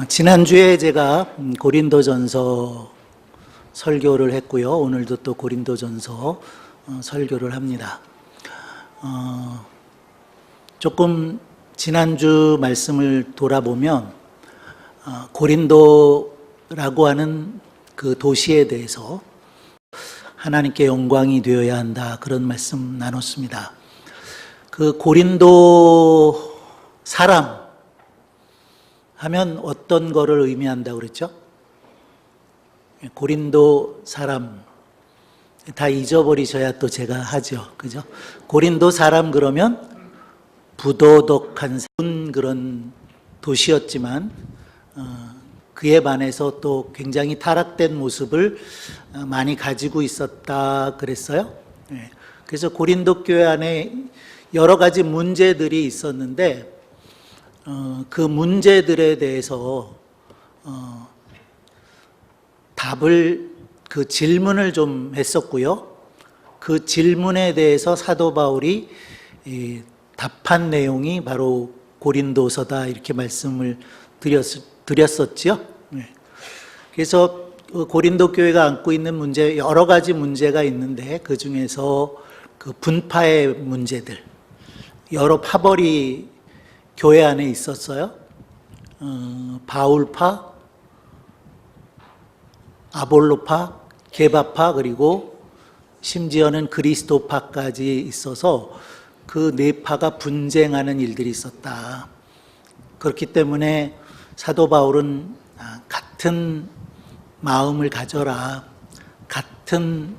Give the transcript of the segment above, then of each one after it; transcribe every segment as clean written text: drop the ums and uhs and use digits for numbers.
지난주에 제가 고린도전서 설교를 했고요. 오늘도 또 고린도전서 설교를 합니다. 조금 지난주 말씀을 돌아보면 고린도라고 하는 그 도시에 대해서 하나님께 영광이 되어야 한다, 그런 말씀 나눴습니다. 그 고린도 사람 하면 어떤 거를 의미한다고 그랬죠? 고린도 사람 다 잊어버리셔야 또 제가 하죠, 그죠? 고린도 사람 그러면 부도덕한 그런 도시였지만 그에 반해서 또 굉장히 타락된 모습을 많이 가지고 있었다 그랬어요. 그래서 고린도 교회 안에 여러 가지 문제들이 있었는데 그 문제들에 대해서 그 질문을 좀 했었고요. 그 질문에 대해서 사도 바울이 답한 내용이 바로 고린도서다, 이렇게 말씀을 드렸었죠. 그래서 고린도 교회가 안고 있는 문제, 여러 가지 문제가 있는데 그 중에서 그 분파의 문제들, 여러 파벌이 교회 안에 있었어요. 바울파, 아볼로파, 게바파, 그리고 심지어는 그리스도파까지 있어서 그 네 파가 분쟁하는 일들이 있었다. 그렇기 때문에 사도 바울은 같은 마음을 가져라, 같은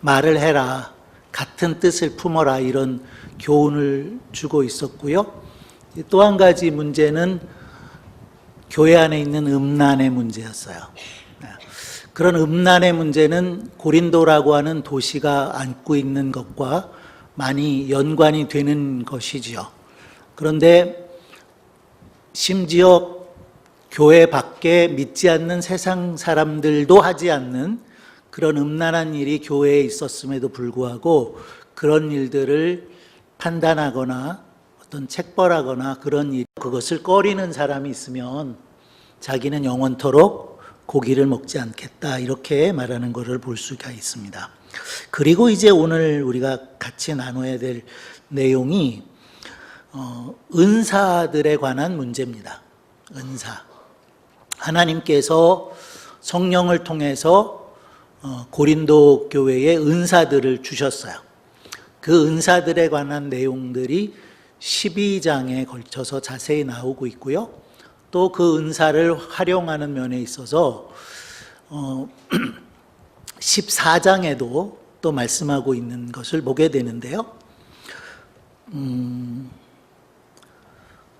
말을 해라, 같은 뜻을 품어라, 이런 교훈을 주고 있었고요. 또 한 가지 문제는 교회 안에 있는 음란의 문제였어요. 그런 음란의 문제는 고린도라고 하는 도시가 안고 있는 것과 많이 연관이 되는 것이지요. 그런데 심지어 교회 밖에 믿지 않는 세상 사람들도 하지 않는 그런 음란한 일이 교회에 있었음에도 불구하고 그런 일들을 판단하거나 어떤 책벌하거나 그런 일, 그것을 꺼리는 사람이 있으면 자기는 영원토록 고기를 먹지 않겠다, 이렇게 말하는 것을 볼 수가 있습니다. 그리고 이제 오늘 우리가 같이 나눠야 될 내용이 은사들에 관한 문제입니다. 은사. 하나님께서 성령을 통해서 고린도 교회에 은사들을 주셨어요. 그 은사들에 관한 내용들이 12장에 걸쳐서 자세히 나오고 있고요. 또 그 은사를 활용하는 면에 있어서 14장에도 또 말씀하고 있는 것을 보게 되는데요.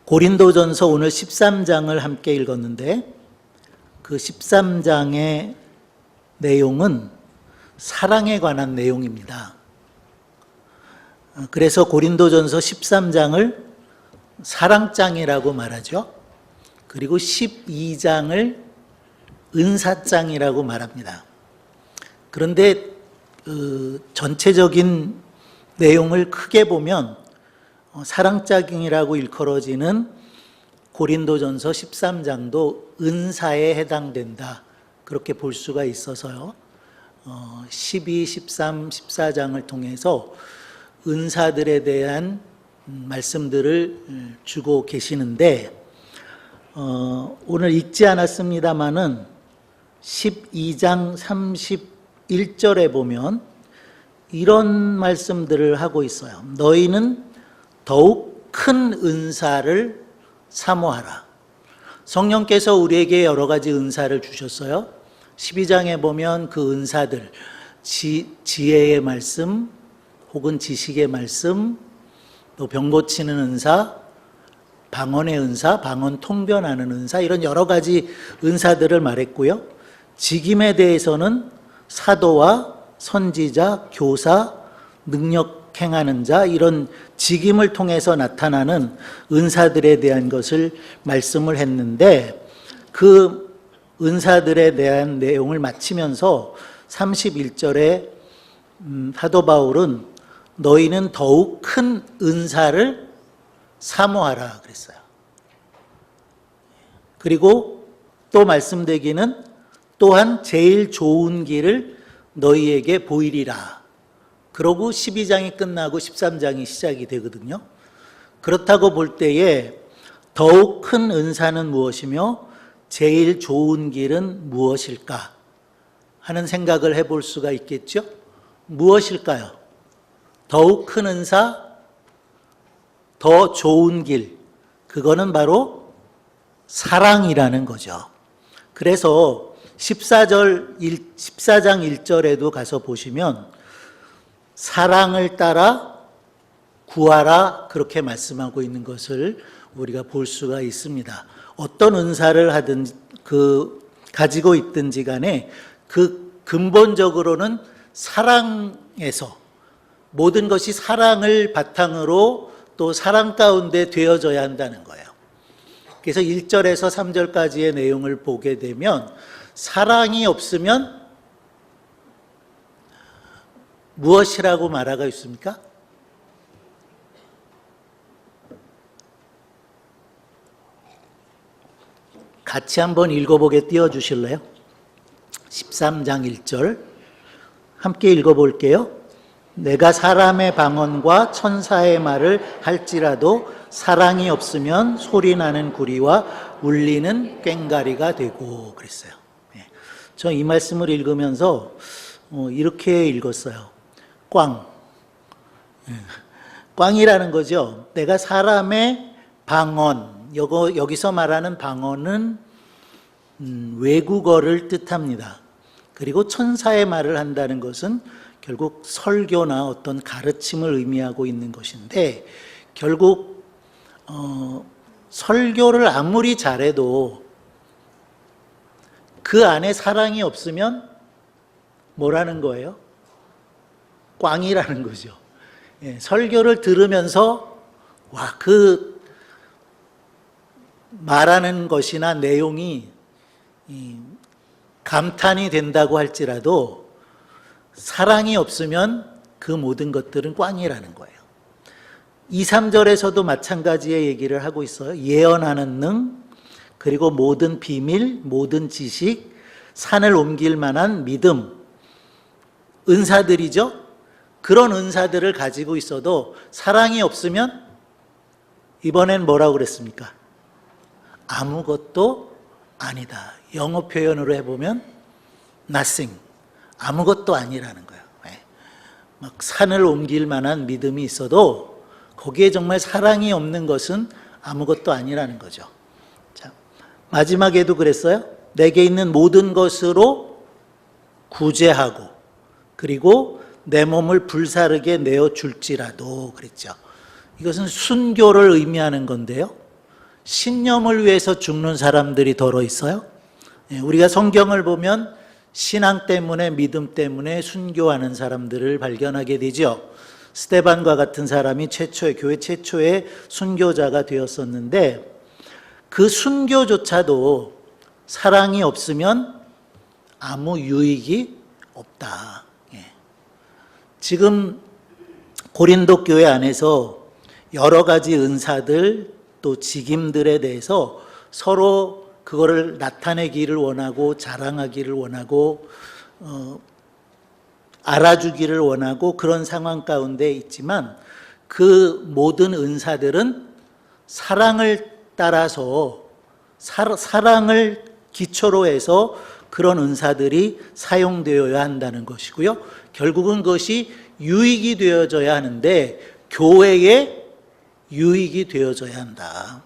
고린도전서 오늘 13장을 함께 읽었는데 그 13장의 내용은 사랑에 관한 내용입니다. 그래서 고린도전서 13장을 사랑장이라고 말하죠. 그리고 12장을 은사장이라고 말합니다. 그런데 전체적인 내용을 크게 보면 사랑장이라고 일컬어지는 고린도전서 13장도 은사에 해당된다, 그렇게 볼 수가 있어서요. 12, 13, 14장을 통해서 은사들에 대한 말씀들을 주고 계시는데 오늘 읽지 않았습니다마는 12장 31절에 보면 이런 말씀들을 하고 있어요. 너희는 더욱 큰 은사를 사모하라. 성령께서 우리에게 여러 가지 은사를 주셨어요. 12장에 보면 그 은사들, 지혜의 말씀, 혹은 지식의 말씀, 또 병 고치는 은사, 방언의 은사, 방언 통변하는 은사, 이런 여러 가지 은사들을 말했고요. 직임에 대해서는 사도와 선지자, 교사, 능력 행하는 자, 이런 직임을 통해서 나타나는 은사들에 대한 것을 말씀을 했는데 그 은사들에 대한 내용을 마치면서 31절에 사도 바울은 너희는 더욱 큰 은사를 사모하라 그랬어요. 그리고 또 말씀드리기는 또한 제일 좋은 길을 너희에게 보이리라. 그러고 12장이 끝나고 13장이 시작이 되거든요. 그렇다고 볼 때에 더욱 큰 은사는 무엇이며 제일 좋은 길은 무엇일까 하는 생각을 해볼 수가 있겠죠. 무엇일까요? 더욱 큰 은사, 더 좋은 길, 그거는 바로 사랑이라는 거죠. 그래서 14장 1절에도 가서 보시면 사랑을 따라 구하라 그렇게 말씀하고 있는 것을 우리가 볼 수가 있습니다. 어떤 은사를 하든 가지고 있든지 간에 그 근본적으로는 사랑에서 모든 것이 사랑을 바탕으로 또 사랑 가운데 되어져야 한다는 거예요. 그래서 1절에서 3절까지의 내용을 보게 되면 사랑이 없으면 무엇이라고 말하고 있습니까? 같이 한번 읽어보게 띄워주실래요? 13장 1절 함께 읽어볼게요. 내가 사람의 방언과 천사의 말을 할지라도 사랑이 없으면 소리나는 구리와 울리는 꽹가리가 되고 그랬어요. 저 이 말씀을 읽으면서 이렇게 읽었어요. 꽝이라는 거죠. 내가 사람의 방언, 여기서 말하는 방언은 외국어를 뜻합니다. 그리고 천사의 말을 한다는 것은 결국 설교나 어떤 가르침을 의미하고 있는 것인데 결국 설교를 아무리 잘해도 그 안에 사랑이 없으면 뭐라는 거예요? 꽝이라는 거죠. 설교를 들으면서 그 말하는 것이나 내용이 감탄이 된다고 할지라도 사랑이 없으면 그 모든 것들은 꽝이라는 거예요. 2, 3절에서도 마찬가지의 얘기를 하고 있어요. 예언하는 능, 그리고 모든 비밀, 모든 지식, 산을 옮길 만한 믿음, 은사들이죠. 그런 은사들을 가지고 있어도 사랑이 없으면 이번엔 뭐라고 그랬습니까? 아무것도 아니다. 영어 표현으로 해보면 nothing, 아무것도 아니라는 거예요. 막 산을 옮길 만한 믿음이 있어도 거기에 정말 사랑이 없는 것은 아무것도 아니라는 거죠. 자, 마지막에도 그랬어요. 내게 있는 모든 것으로 구제하고 그리고 내 몸을 불사르게 내어줄지라도 그랬죠. 이것은 순교를 의미하는 건데요. 신념을 위해서 죽는 사람들이 더러 있어요. 우리가 성경을 보면 신앙 때문에 믿음 때문에 순교하는 사람들을 발견하게 되죠. 스데반과 같은 사람이 교회 최초의 순교자가 되었었는데 그 순교조차도 사랑이 없으면 아무 유익이 없다. 지금 고린도 교회 안에서 여러 가지 은사들 또 직임들에 대해서 서로 그거를 나타내기를 원하고 자랑하기를 원하고 알아주기를 원하고 그런 상황 가운데 있지만 그 모든 은사들은 사랑을 따라서 사랑을 기초로 해서 그런 은사들이 사용되어야 한다는 것이고요. 결국은 그것이 유익이 되어져야 하는데 교회에 유익이 되어져야 한다.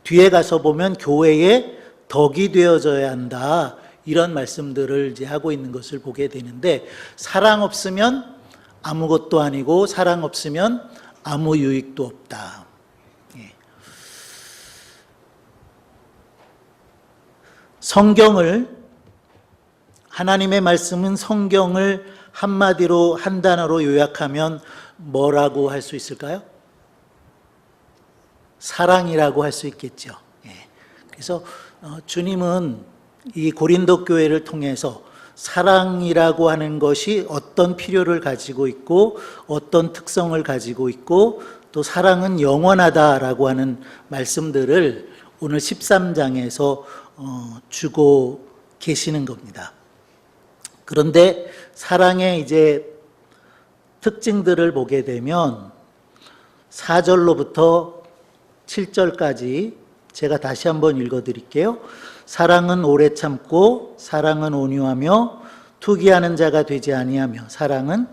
뒤에 가서 보면 교회에 덕이 되어져야 한다. 이런 말씀들을 이제 하고 있는 것을 보게 되는데 사랑 없으면 아무것도 아니고 사랑 없으면 아무 유익도 없다. 성경을 하나님의 말씀은 성경을 한마디로 한 단어로 요약하면 뭐라고 할 수 있을까요? 사랑이라고 할 수 있겠죠. 그래서 주님은 이 고린도 교회를 통해서 사랑이라고 하는 것이 어떤 필요를 가지고 있고 어떤 특성을 가지고 있고 또 사랑은 영원하다라고 하는 말씀들을 오늘 13장에서 주고 계시는 겁니다. 그런데 사랑의 이제 특징들을 보게 되면 4절로부터 7절까지 제가 다시 한번 읽어드릴게요. 사랑은 오래 참고 사랑은 온유하며 투기하는 자가 되지 아니하며 사랑은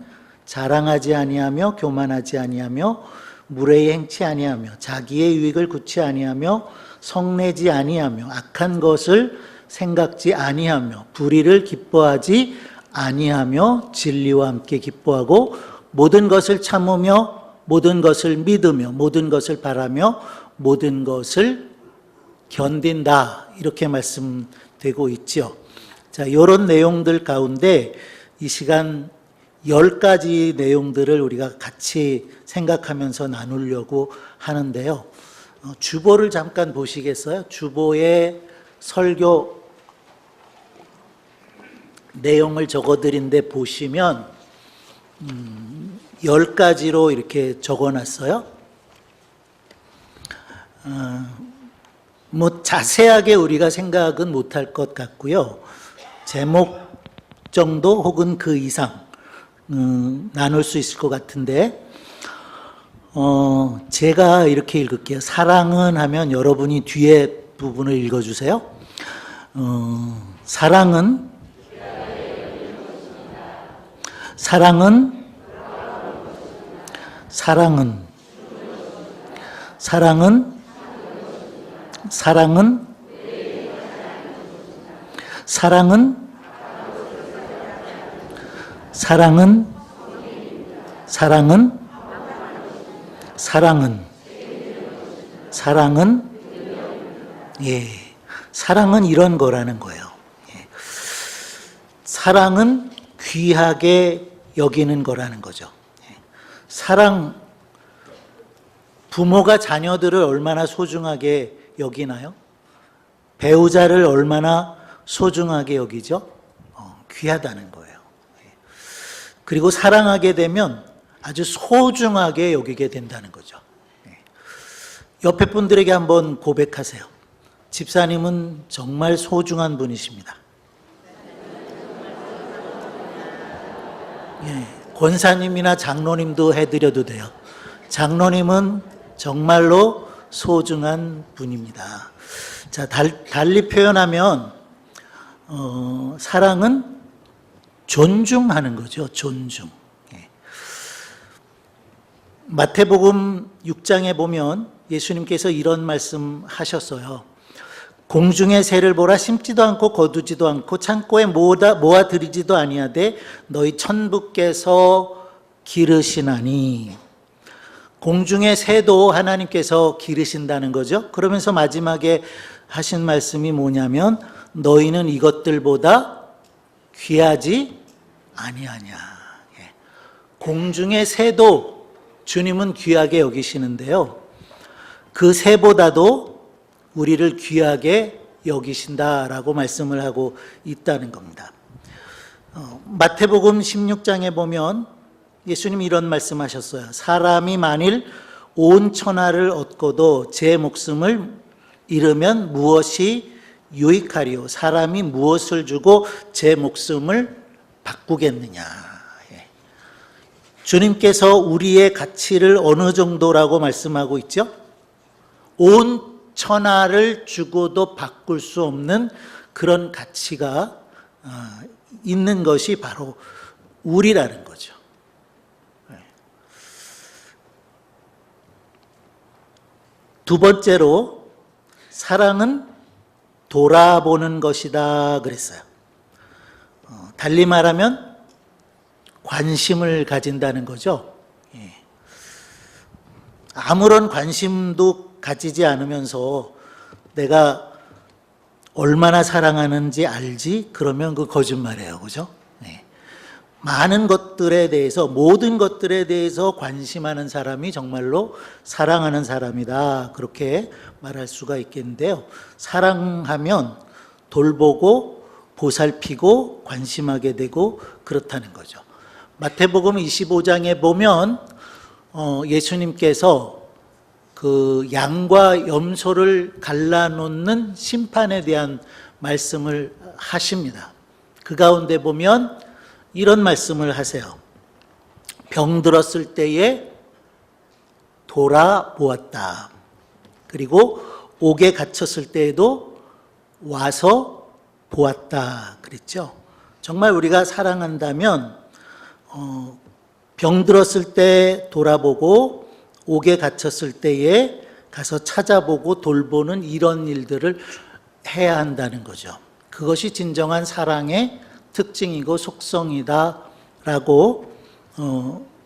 자랑하지 아니하며 교만하지 아니하며 무례히 행치 아니하며 자기의 유익을 굳이 아니하며 성내지 아니하며 악한 것을 생각지 아니하며 불의를 기뻐하지 아니하며 진리와 함께 기뻐하고 모든 것을 참으며 모든 것을 믿으며 모든 것을 바라며 모든 것을 견딘다, 이렇게 말씀되고 있죠. 자, 이런 내용들 가운데 이 시간 10가지 내용들을 우리가 같이 생각하면서 나누려고 하는데요. 주보를 잠깐 보시겠어요? 주보에 설교 내용을 적어드린데 보시면 10가지로 이렇게 적어놨어요. 뭐 자세하게 우리가 생각은 못할 것 같고요. 제목 정도 혹은 그 이상 나눌 수 있을 것 같은데, 제가 이렇게 읽을게요. 사랑은 하면 여러분이 뒤에 부분을 읽어주세요. 사랑은 사랑은 사랑은 사랑은 사랑은 사랑은 사랑은 사랑은 사랑은 사랑은 예, 사랑은 이런 거라는 거예요. 예. 사랑은 귀하게 여기는 거라는 거죠. 예. 사랑, 부모가 자녀들을 얼마나 소중하게 여기나요? 배우자를 얼마나 소중하게 여기죠? 귀하다는 거예요. 그리고 사랑하게 되면 아주 소중하게 여기게 된다는 거죠. 옆에 분들에게 한번 고백하세요. 집사님은 정말 소중한 분이십니다. 예, 권사님이나 장로님도 해드려도 돼요. 장로님은 정말로 소중한 분입니다. 자, 달리 표현하면 사랑은 존중하는 거죠. 존중. 예. 마태복음 6장에 보면 예수님께서 이런 말씀 하셨어요. 공중의 새를 보라, 심지도 않고 거두지도 않고 창고에 모아들이지도 아니하되 너희 천부께서 기르시나니. 공중의 새도 하나님께서 기르신다는 거죠. 그러면서 마지막에 하신 말씀이 뭐냐면 너희는 이것들보다 귀하지 아니하냐. 공중의 새도 주님은 귀하게 여기시는데요. 그 새보다도 우리를 귀하게 여기신다라고 말씀을 하고 있다는 겁니다. 마태복음 16장에 보면 예수님이 이런 말씀하셨어요. 사람이 만일 온 천하를 얻고도 제 목숨을 잃으면 무엇이 유익하리요? 사람이 무엇을 주고 제 목숨을 바꾸겠느냐? 주님께서 우리의 가치를 어느 정도라고 말씀하고 있죠? 온 천하를 주고도 바꿀 수 없는 그런 가치가 있는 것이 바로 우리라는 거죠. 두 번째로 사랑은 돌아보는 것이다 그랬어요. 달리 말하면 관심을 가진다는 거죠. 아무런 관심도 가지지 않으면서 내가 얼마나 사랑하는지 알지? 그러면 그 거짓말이에요. 그죠? 많은 것들에 대해서, 모든 것들에 대해서 관심하는 사람이 정말로 사랑하는 사람이다. 그렇게 말할 수가 있겠는데요. 사랑하면 돌보고 보살피고 관심하게 되고 그렇다는 거죠. 마태복음 25장에 보면 예수님께서 그 양과 염소를 갈라놓는 심판에 대한 말씀을 하십니다. 그 가운데 보면 이런 말씀을 하세요. 병들었을 때에 돌아보았다. 그리고 옥에 갇혔을 때에도 와서 보았다. 그랬죠. 정말 우리가 사랑한다면 병들었을 때 돌아보고 옥에 갇혔을 때에 가서 찾아보고 돌보는 이런 일들을 해야 한다는 거죠. 그것이 진정한 사랑의 특징이고 속성이다라고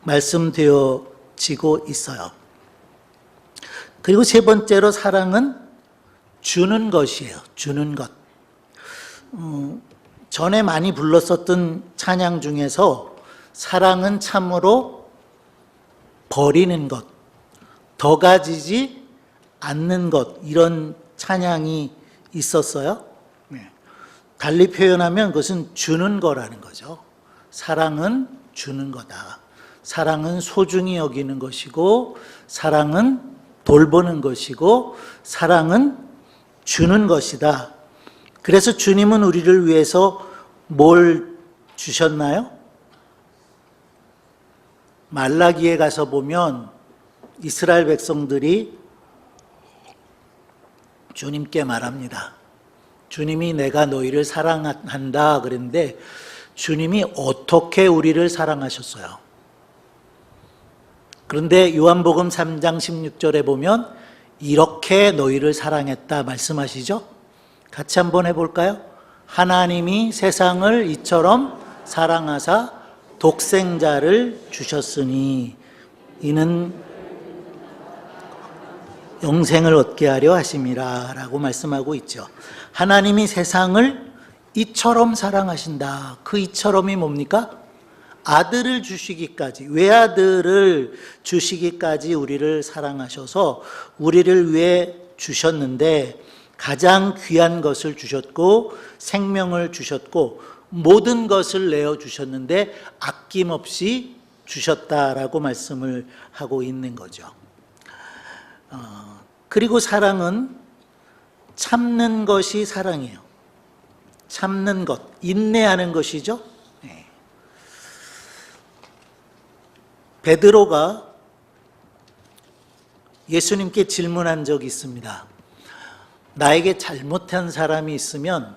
말씀되어지고 있어요. 그리고 세 번째로 사랑은 주는 것이에요. 주는 것. 전에 많이 불렀었던 찬양 중에서 사랑은 참으로 버리는 것, 더 가지지 않는 것, 이런 찬양이 있었어요. 달리 표현하면 그것은 주는 거라는 거죠. 사랑은 주는 거다. 사랑은 소중히 여기는 것이고, 사랑은 돌보는 것이고, 사랑은 주는 것이다. 그래서 주님은 우리를 위해서 뭘 주셨나요? 말라기에 가서 보면 이스라엘 백성들이 주님께 말합니다. 주님이 내가 너희를 사랑한다 그랬는데 주님이 어떻게 우리를 사랑하셨어요? 그런데 요한복음 3장 16절에 보면 이렇게 너희를 사랑했다 말씀하시죠? 같이 한번 해볼까요? 하나님이 세상을 이처럼 사랑하사 독생자를 주셨으니 이는 영생을 얻게 하려 하심이라 라고 말씀하고 있죠. 하나님이 세상을 이처럼 사랑하신다. 그 이처럼이 뭡니까? 아들을 주시기까지, 외아들을 주시기까지 우리를 사랑하셔서 우리를 위해 주셨는데 가장 귀한 것을 주셨고 생명을 주셨고 모든 것을 내어주셨는데 아낌없이 주셨다라고 말씀을 하고 있는 거죠. 그리고 사랑은 참는 것이 사랑이에요. 참는 것, 인내하는 것이죠. 베드로가 예수님께 질문한 적이 있습니다. 나에게 잘못한 사람이 있으면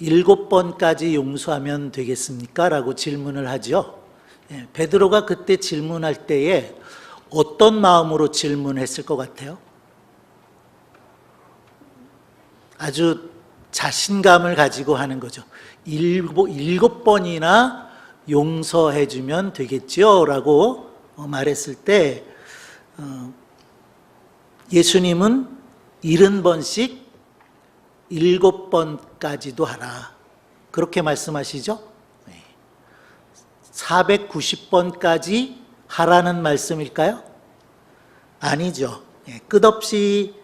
7번까지 용서하면 되겠습니까? 라고 질문을 하죠. 베드로가 그때 질문할 때에 어떤 마음으로 질문했을 것 같아요? 아주 자신감을 가지고 하는 거죠. 7번이나 용서해 주면 되겠죠? 라고 말했을 때 예수님은 70번씩 7번까지도 하라. 그렇게 말씀하시죠? 490번까지 하라는 말씀일까요? 아니죠. 끝없이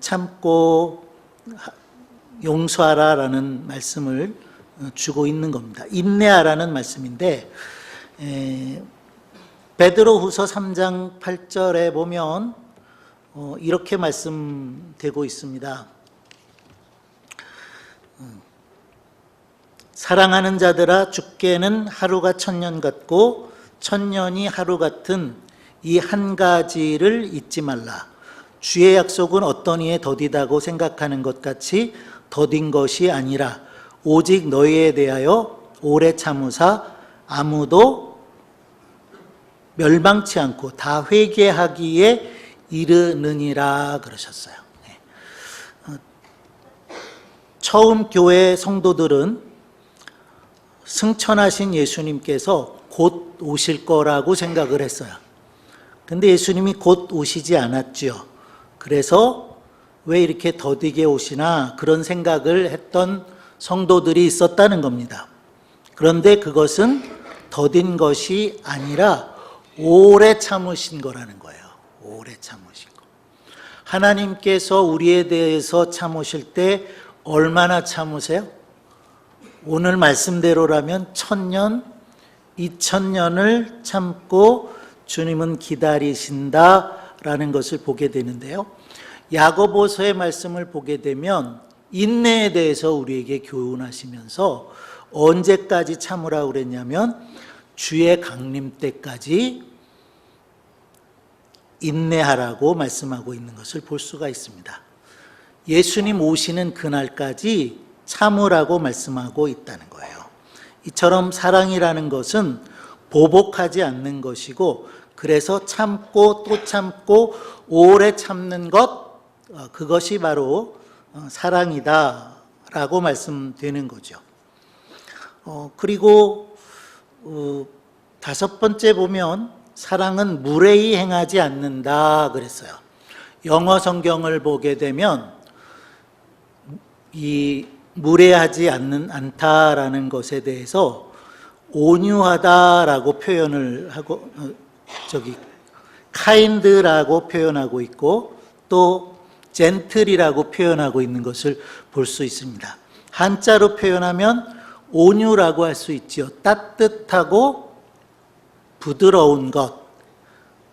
참고 용서하라라는 말씀을 주고 있는 겁니다. 인내하라는 말씀인데 베드로후서 3장 8절에 보면 이렇게 말씀되고 있습니다. 사랑하는 자들아 주께는 하루가 1000년 같고 1000년이 하루 같은 이 한 가지를 잊지 말라. 주의 약속은 어떤 이에 더디다고 생각하는 것 같이 더딘 것이 아니라 오직 너희에 대하여 오래 참으사 아무도 멸망치 않고 다 회개하기에 이르느니라 그러셨어요. 처음 교회 성도들은 승천하신 예수님께서 곧 오실 거라고 생각을 했어요. 근데 예수님이 곧 오시지 않았죠. 그래서 왜 이렇게 더디게 오시나 그런 생각을 했던 성도들이 있었다는 겁니다. 그런데 그것은 더딘 것이 아니라 오래 참으신 거라는 거예요. 오래 참으신 거. 하나님께서 우리에 대해서 참으실 때 얼마나 참으세요? 오늘 말씀대로라면 1000년, 2000년을 참고 주님은 기다리신다라는 것을 보게 되는데요. 야고보서의 말씀을 보게 되면 인내에 대해서 우리에게 교훈하시면서 언제까지 참으라고 그랬냐면 주의 강림 때까지 인내하라고 말씀하고 있는 것을 볼 수가 있습니다. 예수님 오시는 그날까지 참으라고 말씀하고 있다는 거예요. 이처럼 사랑이라는 것은 보복하지 않는 것이고, 그래서 참고 또 참고 오래 참는 것, 그것이 바로 사랑이다라고 말씀되는 거죠. 그리고 다섯 번째 보면 사랑은 무례히 행하지 않는다 그랬어요. 영어 성경을 보게 되면 이 무례하지 않다라는 것에 대해서 온유하다라고 표현을 하고, kind라고 표현하고 있고, 또 gentle이라고 표현하고 있는 것을 볼 수 있습니다. 한자로 표현하면 온유라고 할 수 있지요. 따뜻하고 부드러운 것.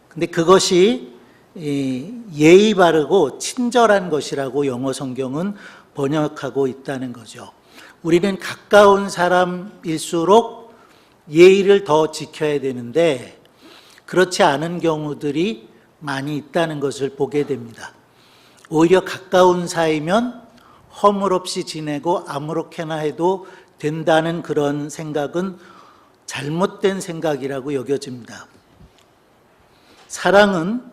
근데 그것이 예의 바르고 친절한 것이라고 영어 성경은 번역하고 있다는 거죠. 우리는 가까운 사람일수록 예의를 더 지켜야 되는데 그렇지 않은 경우들이 많이 있다는 것을 보게 됩니다. 오히려 가까운 사이면 허물없이 지내고 아무렇게나 해도 된다는 그런 생각은 잘못된 생각이라고 여겨집니다. 사랑은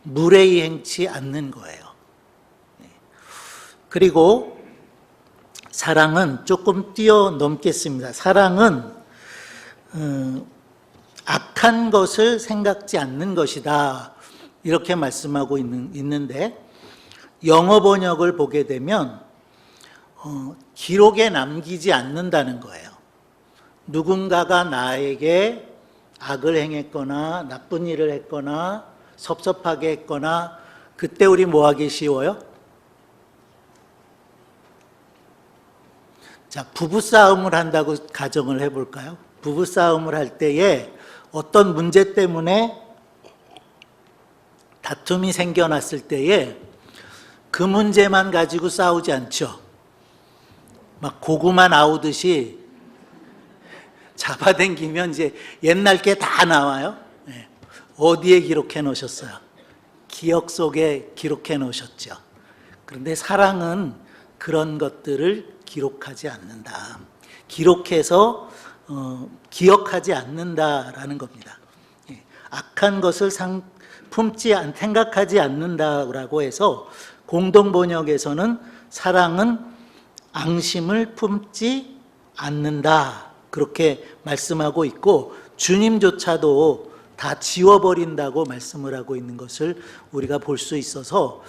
무례히 행치 않는 거예요. 그리고 사랑은 조금 뛰어넘겠습니다. 사랑은 악한 것을 생각지 않는 것이다, 이렇게 말씀하고 있는데, 영어 번역을 보게 되면 기록에 남기지 않는다는 거예요. 누군가가 나에게 악을 행했거나 나쁜 일을 했거나 섭섭하게 했거나, 그때 우리 뭐 하기 쉬워요? 자, 부부싸움을 한다고 가정을 해볼까요? 부부싸움을 할 때에 어떤 문제 때문에 다툼이 생겨났을 때에 그 문제만 가지고 싸우지 않죠. 막 고구마 나오듯이 잡아당기면 이제 옛날 게 다 나와요. 어디에 기록해 놓으셨어요? 기억 속에 기록해 놓으셨죠. 그런데 사랑은 그런 것들을 기록하지 않는다. 기록해서 기억하지 않는다라는 겁니다. 악한 것을 생각하지 않는다라고 해서 공동 번역에서는 사랑은 앙심을 품지 않는다, 그렇게 말씀하고 있고, 주님조차도 다 지워버린다고 말씀을 하고 있는 것을 우리가 볼 수 있어서,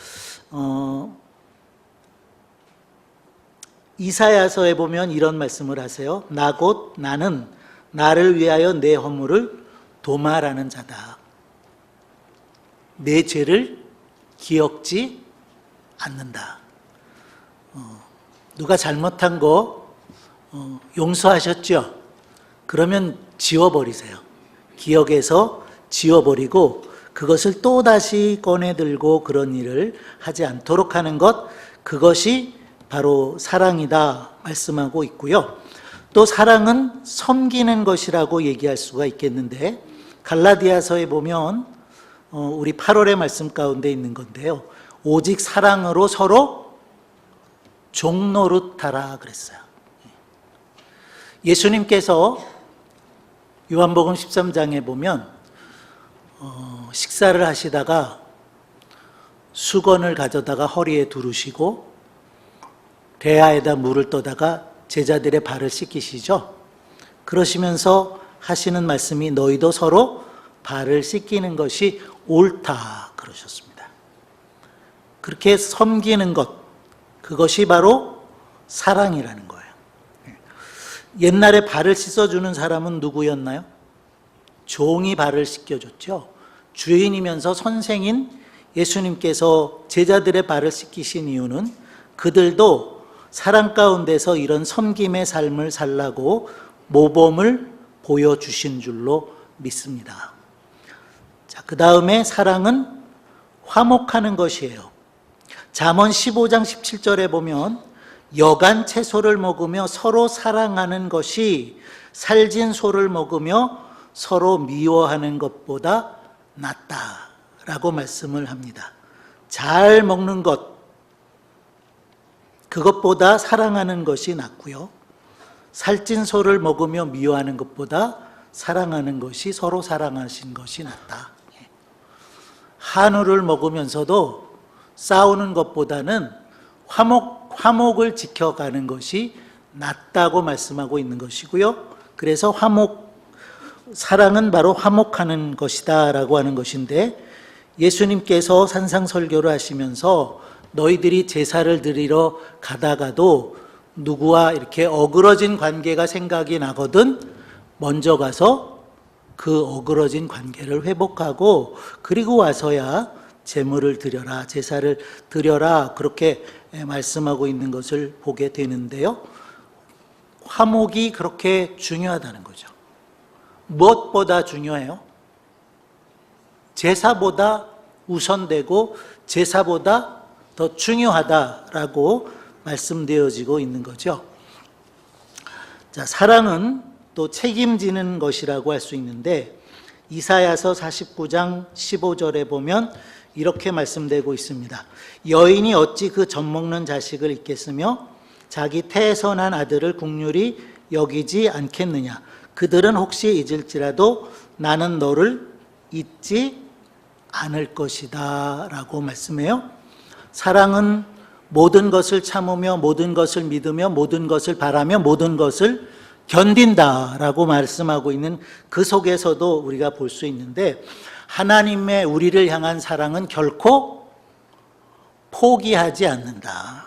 이사야서에 보면 이런 말씀을 하세요. 나 곧 나는 나를 위하여 내 허물을 도말하는 자다. 내 죄를 기억지 않는다. 누가 잘못한 거 용서하셨죠? 그러면 지워버리세요. 기억에서 지워버리고 그것을 또다시 꺼내들고 그런 일을 하지 않도록 하는 것, 그것이 바로 사랑이다 말씀하고 있고요. 또 사랑은 섬기는 것이라고 얘기할 수가 있겠는데, 갈라디아서에 보면 우리 8월의 말씀 가운데 있는 건데요. 오직 사랑으로 서로 종노릇하라 그랬어요. 예수님께서 요한복음 13장에 보면 식사를 하시다가 수건을 가져다가 허리에 두르시고 대야에다 물을 떠다가 제자들의 발을 씻기시죠. 그러시면서 하시는 말씀이 너희도 서로 발을 씻기는 것이 옳다 그러셨습니다. 그렇게 섬기는 것, 그것이 바로 사랑이라는 거예요. 옛날에 발을 씻어주는 사람은 누구였나요? 종이 발을 씻겨줬죠. 주인이면서 선생인 예수님께서 제자들의 발을 씻기신 이유는 그들도 사랑 가운데서 이런 섬김의 삶을 살라고 모범을 보여주신 줄로 믿습니다. 자, 그 다음에 사랑은 화목하는 것이에요. 잠언 15장 17절에 보면 여간 채소를 먹으며 서로 사랑하는 것이 살진 소를 먹으며 서로 미워하는 것보다 낫다라고 말씀을 합니다. 잘 먹는 것, 그것보다 사랑하는 것이 낫고요. 살찐 소를 먹으며 미워하는 것보다 사랑하는 것이, 서로 사랑하신 것이 낫다. 한우를 먹으면서도 싸우는 것보다는 화목을 지켜가는 것이 낫다고 말씀하고 있는 것이고요. 그래서 사랑은 바로 화목하는 것이다 라고 하는 것인데, 예수님께서 산상설교를 하시면서 너희들이 제사를 드리러 가다가도 누구와 이렇게 어그러진 관계가 생각이 나거든 먼저 가서 그 어그러진 관계를 회복하고 그리고 와서야 제물을 드려라, 제사를 드려라, 그렇게 말씀하고 있는 것을 보게 되는데요. 화목이 그렇게 중요하다는 거죠. 무엇보다 중요해요? 제사보다 우선되고 제사보다 더 중요하다라고 말씀되어지고 있는 거죠. 자, 사랑은 또 책임지는 것이라고 할 수 있는데, 이사야서 49장 15절에 보면 이렇게 말씀되고 있습니다. 여인이 어찌 그 젖먹는 자식을 잊겠으며 자기 태에서 난 아들을 국률이 여기지 않겠느냐. 그들은 혹시 잊을지라도 나는 너를 잊지 않을 것이다 라고 말씀해요. 사랑은 모든 것을 참으며 모든 것을 믿으며 모든 것을 바라며 모든 것을 견딘다라고 말씀하고 있는 그 속에서도 우리가 볼 수 있는데, 하나님의 우리를 향한 사랑은 결코 포기하지 않는다.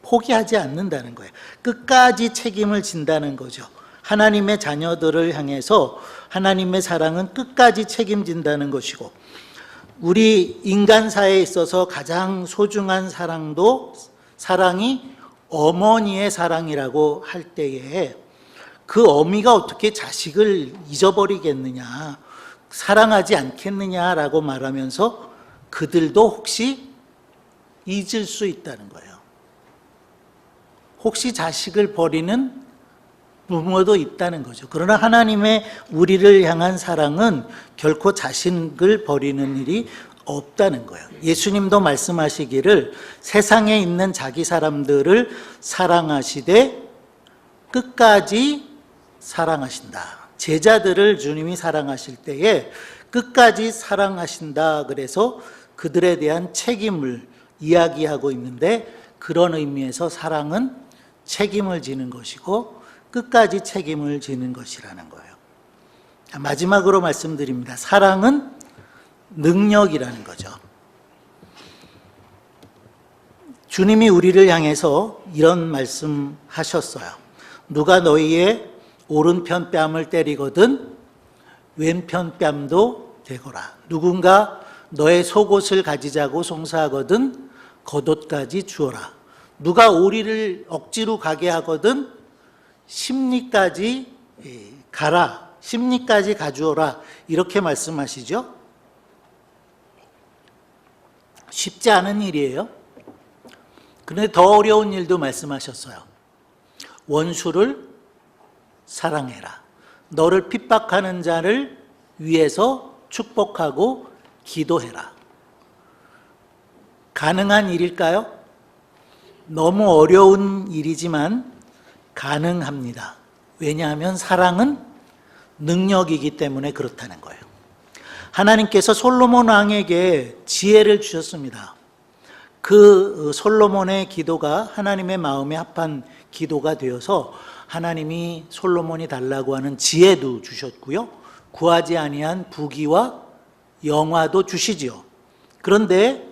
포기하지 않는다는 거예요. 끝까지 책임을 진다는 거죠. 하나님의 자녀들을 향해서 하나님의 사랑은 끝까지 책임진다는 것이고, 우리 인간사에 있어서 가장 소중한 사랑이 어머니의 사랑이라고 할 때에 그 어미가 어떻게 자식을 잊어버리겠느냐, 사랑하지 않겠느냐라고 말하면서 그들도 혹시 잊을 수 있다는 거예요. 혹시 자식을 버리는 부모도 있다는 거죠. 그러나 하나님의 우리를 향한 사랑은 결코 자식을 버리는 일이 없다는 거예요. 예수님도 말씀하시기를 세상에 있는 자기 사람들을 사랑하시되 끝까지 사랑하신다. 제자들을 주님이 사랑하실 때에 끝까지 사랑하신다. 그래서 그들에 대한 책임을 이야기하고 있는데, 그런 의미에서 사랑은 책임을 지는 것이고 끝까지 책임을 지는 것이라는 거예요. 마지막으로 말씀드립니다. 사랑은 능력이라는 거죠. 주님이 우리를 향해서 이런 말씀하셨어요. 누가 너희의 오른편 뺨을 때리거든 왼편 뺨도 대거라. 누군가 너의 속옷을 가지자고 송사하거든 겉옷까지 주어라. 누가 오리를 억지로 가게 하거든 심리까지 가라. 심리까지 가주어라. 이렇게 말씀하시죠. 쉽지 않은 일이에요. 그런데 더 어려운 일도 말씀하셨어요. 원수를 사랑해라. 너를 핍박하는 자를 위해서 축복하고 기도해라. 가능한 일일까요? 너무 어려운 일이지만 가능합니다. 왜냐하면 사랑은 능력이기 때문에 그렇다는 거예요. 하나님께서 솔로몬 왕에게 지혜를 주셨습니다. 그 솔로몬의 기도가 하나님의 마음에 합한 기도가 되어서 하나님이 솔로몬이 달라고 하는 지혜도 주셨고요, 구하지 아니한 부귀와 영화도 주시지요. 그런데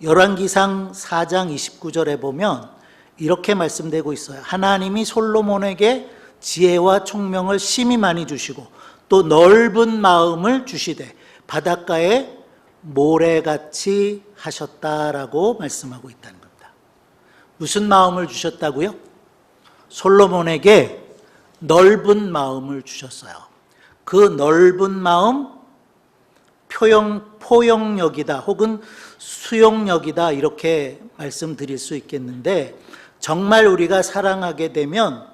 열왕기상 4장 29절에 보면 이렇게 말씀되고 있어요. 하나님이 솔로몬에게 지혜와 총명을 심히 많이 주시고 또 넓은 마음을 주시되 바닷가에 모래같이 하셨다라고 말씀하고 있다는 겁니다. 무슨 마음을 주셨다고요? 솔로몬에게 넓은 마음을 주셨어요. 그 넓은 마음, 포용력이다 혹은 수용력이다 이렇게 말씀드릴 수 있겠는데, 정말 우리가 사랑하게 되면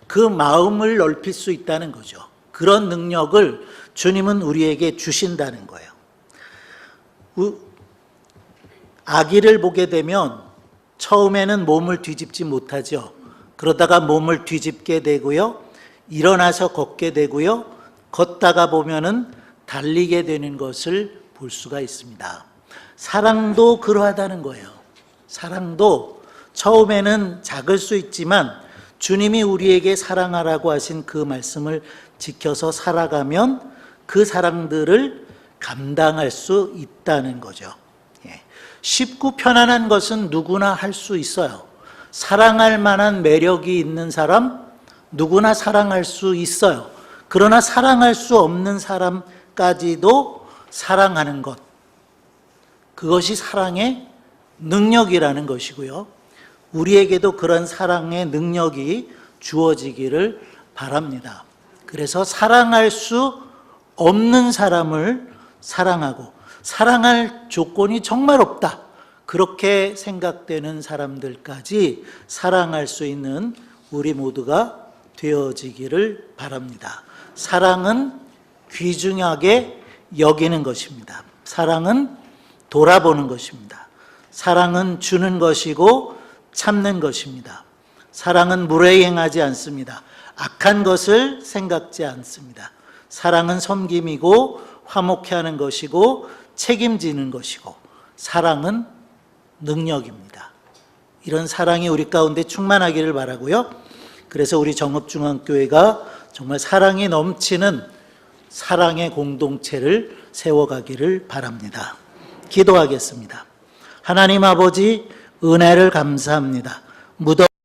그 마음을 넓힐 수 있다는 거죠. 그런 능력을 주님은 우리에게 주신다는 거예요. 아기를 보게 되면 처음에는 몸을 뒤집지 못하죠. 그러다가 몸을 뒤집게 되고요, 일어나서 걷게 되고요, 걷다가 보면은 달리게 되는 것을 볼 수가 있습니다. 사랑도 그러하다는 거예요. 사랑도 처음에는 작을 수 있지만 주님이 우리에게 사랑하라고 하신 그 말씀을 지켜서 살아가면 그 사랑들을 감당할 수 있다는 거죠. 쉽고 편안한 것은 누구나 할 수 있어요. 사랑할 만한 매력이 있는 사람 누구나 사랑할 수 있어요. 그러나 사랑할 수 없는 사람까지도 사랑하는 것, 그것이 사랑의 능력이라는 것이고요. 우리에게도 그런 사랑의 능력이 주어지기를 바랍니다. 그래서 사랑할 수 없는 사람을 사랑하고, 사랑할 조건이 정말 없다 그렇게 생각되는 사람들까지 사랑할 수 있는 우리 모두가 되어지기를 바랍니다. 사랑은 귀중하게 여기는 것입니다. 사랑은 돌아보는 것입니다. 사랑은 주는 것이고 참는 것입니다. 사랑은 무례행하지 않습니다. 악한 것을 생각지 않습니다. 사랑은 섬김이고 화목해 하는 것이고 책임지는 것이고, 사랑은 능력입니다. 이런 사랑이 우리 가운데 충만하기를 바라고요. 그래서 우리 정읍중앙교회가 정말 사랑이 넘치는 사랑의 공동체를 세워가기를 바랍니다. 기도하겠습니다. 하나님 아버지, 은혜를 감사합니다.